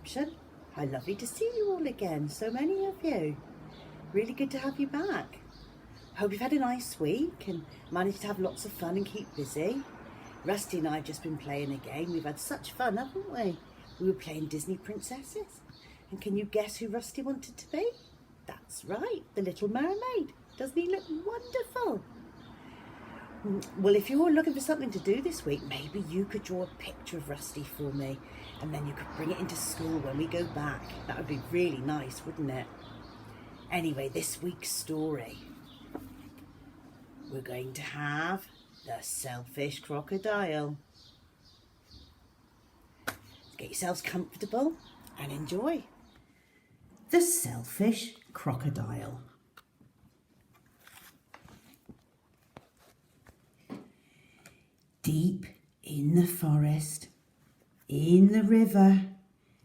reception. How lovely to see you all again, so many of you. Really good to have you back. Hope you've had a nice week and managed to have lots of fun and keep busy. Rusty and I have just been playing a game. We've had such fun, haven't we? We were playing Disney princesses. And can you guess who Rusty wanted to be? That's right, the Little Mermaid. Doesn't he look wonderful? Well, if you're looking for something to do this week, maybe you could draw a picture of Rusty for me and then you could bring it into school when we go back. That would be really nice, wouldn't it? Anyway, this week's story. We're going to have the selfish crocodile. Get yourselves comfortable and enjoy. The selfish crocodile. Deep in the forest, in the river,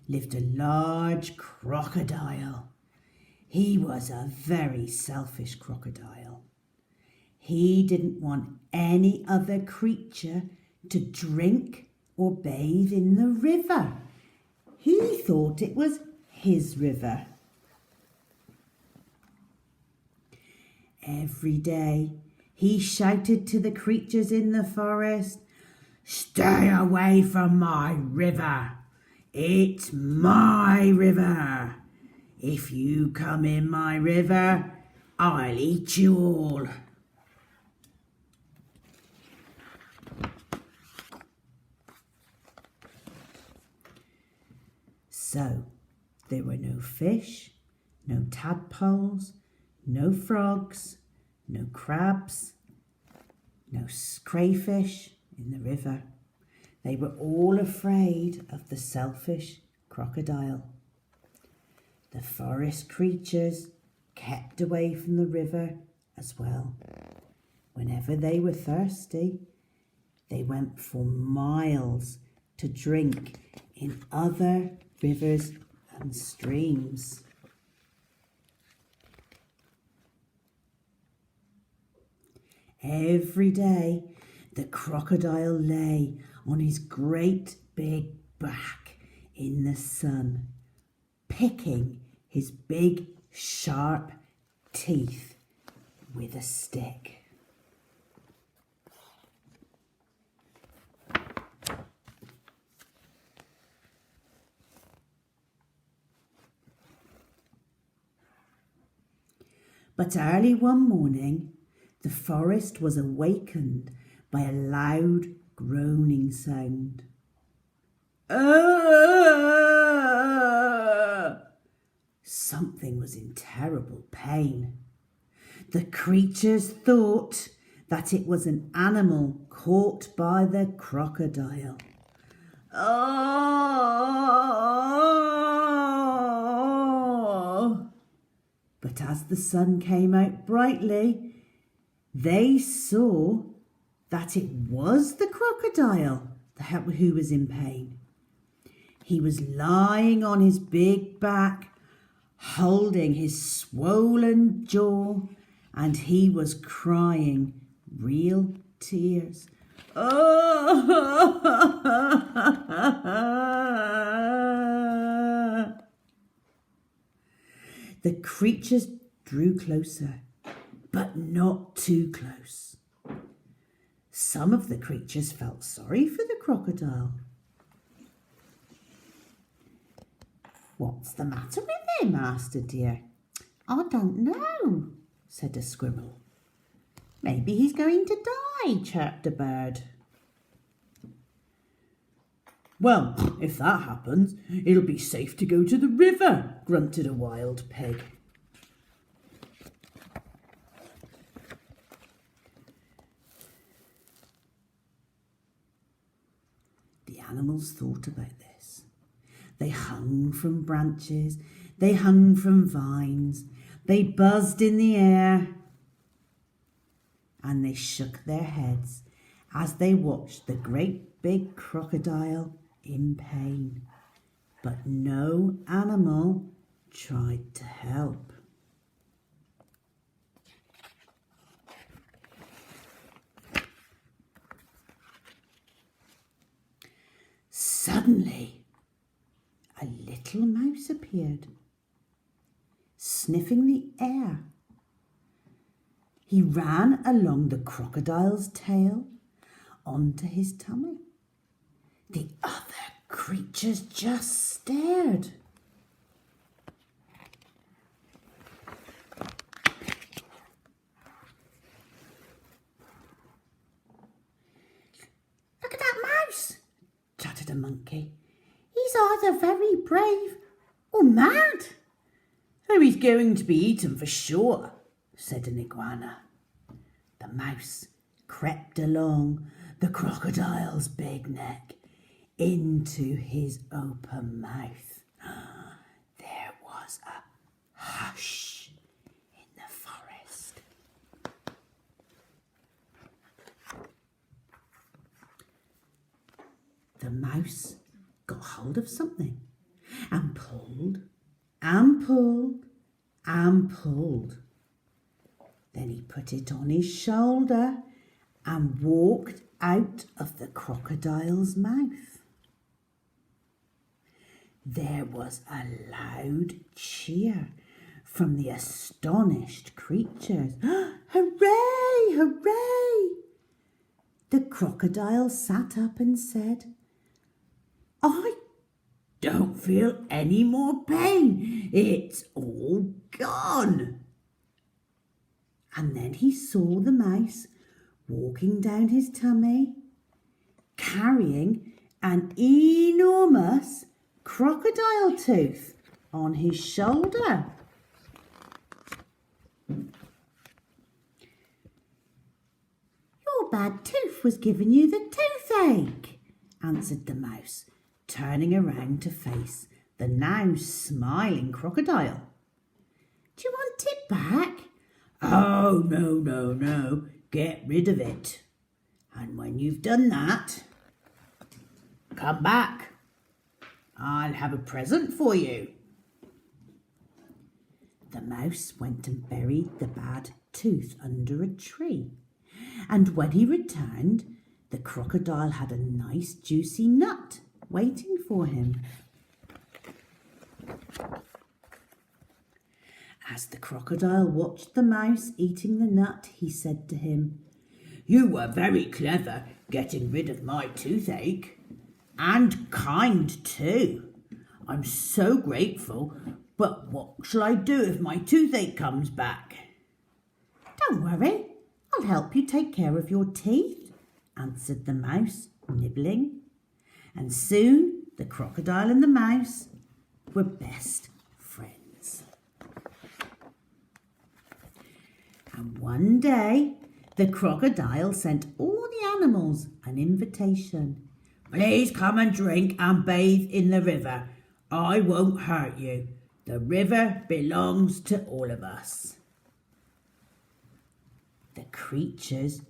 lived a large crocodile. He was a very selfish crocodile. He didn't want any other creature to drink or bathe in the river. He thought it was his river. Every day he shouted to the creatures in the forest, "Stay away from my river. It's my river. If you come in my river, I'll eat you all." So there were no fish, no tadpoles, no frogs, no crabs, no crayfish in the river. They were all afraid of the selfish crocodile. The forest creatures kept away from the river as well. Whenever they were thirsty, they went for miles to drink in other rivers and streams. Every day, the crocodile lay on his great big back in the sun, picking his big sharp teeth with a stick. But early one morning, the forest was awakened by a loud groaning sound. Something was in terrible pain. The creatures thought that it was an animal caught by the crocodile. But as the sun came out brightly, they saw that it was the crocodile who was in pain. He was lying on his big back, holding his swollen jaw, and he was crying real tears. The creatures drew closer, but not too close. Some of the creatures felt sorry for the crocodile. "What's the matter with him?" asked a deer. "I don't know," said a squirrel. "Maybe he's going to die," chirped a bird. "Well, if that happens, it'll be safe to go to the river," grunted a wild pig. The animals thought about this. They hung from branches, they hung from vines, they buzzed in the air, and they shook their heads as they watched the great big crocodile in pain. But no animal tried to help. Suddenly, a little mouse appeared, sniffing the air. He ran along the crocodile's tail onto his tummy. The other creatures just stared. "Look at that mouse," chattered a monkey. "He's either very brave or mad." "Oh, he's going to be eaten for sure," said an iguana. The mouse crept along the crocodile's big neck into his open mouth. There was a hush in the forest. The mouse got hold of something and pulled and pulled and pulled. Then he put it on his shoulder and walked out of the crocodile's mouth. There was a loud cheer from the astonished creatures. "Hooray! Hooray!" The crocodile sat up and said, "I don't feel any more pain. It's all gone." And then he saw the mouse walking down his tummy, carrying an enormous crocodile tooth on his shoulder. "Your bad tooth was giving you the toothache," answered the mouse, turning around to face the now smiling crocodile. "Do you want it back?" "Oh, no, no, no. Get rid of it. And when you've done that, come back. I'll have a present for you." The mouse went and buried the bad tooth under a tree. And when he returned, the crocodile had a nice juicy nut waiting for him. As the crocodile watched the mouse eating the nut, he said to him, "You were very clever getting rid of my toothache. And kind too. I'm so grateful, but what shall I do if my toothache comes back?" "Don't worry, I'll help you take care of your teeth," answered the mouse, nibbling. And soon the crocodile and the mouse were best friends. And one day the crocodile sent all the animals an invitation. "Please come and drink and bathe in the river. I won't hurt you. The river belongs to all of us." The creatures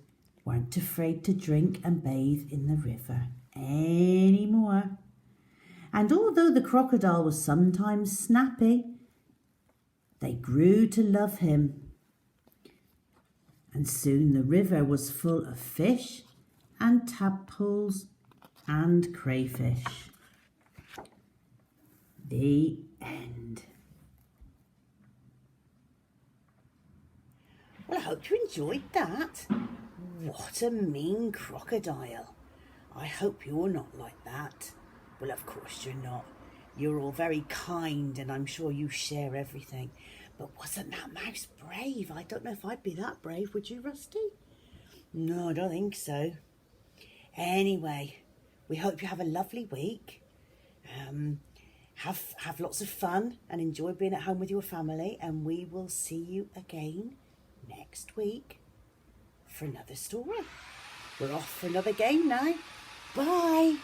weren't afraid to drink and bathe in the river anymore. And although the crocodile was sometimes snappy, they grew to love him. And soon the river was full of fish and tadpoles and crayfish. The end. Well, I hope you enjoyed that. What a mean crocodile. I hope you're not like that. Well, of course you're not. You're all very kind and I'm sure you share everything. But wasn't that mouse brave? I don't know if I'd be that brave, would you, Rusty? No, I don't think so. Anyway, we hope you have a lovely week. Have lots of fun and enjoy being at home with your family, and we will see you again next week for another story. We're off for another game now. Bye.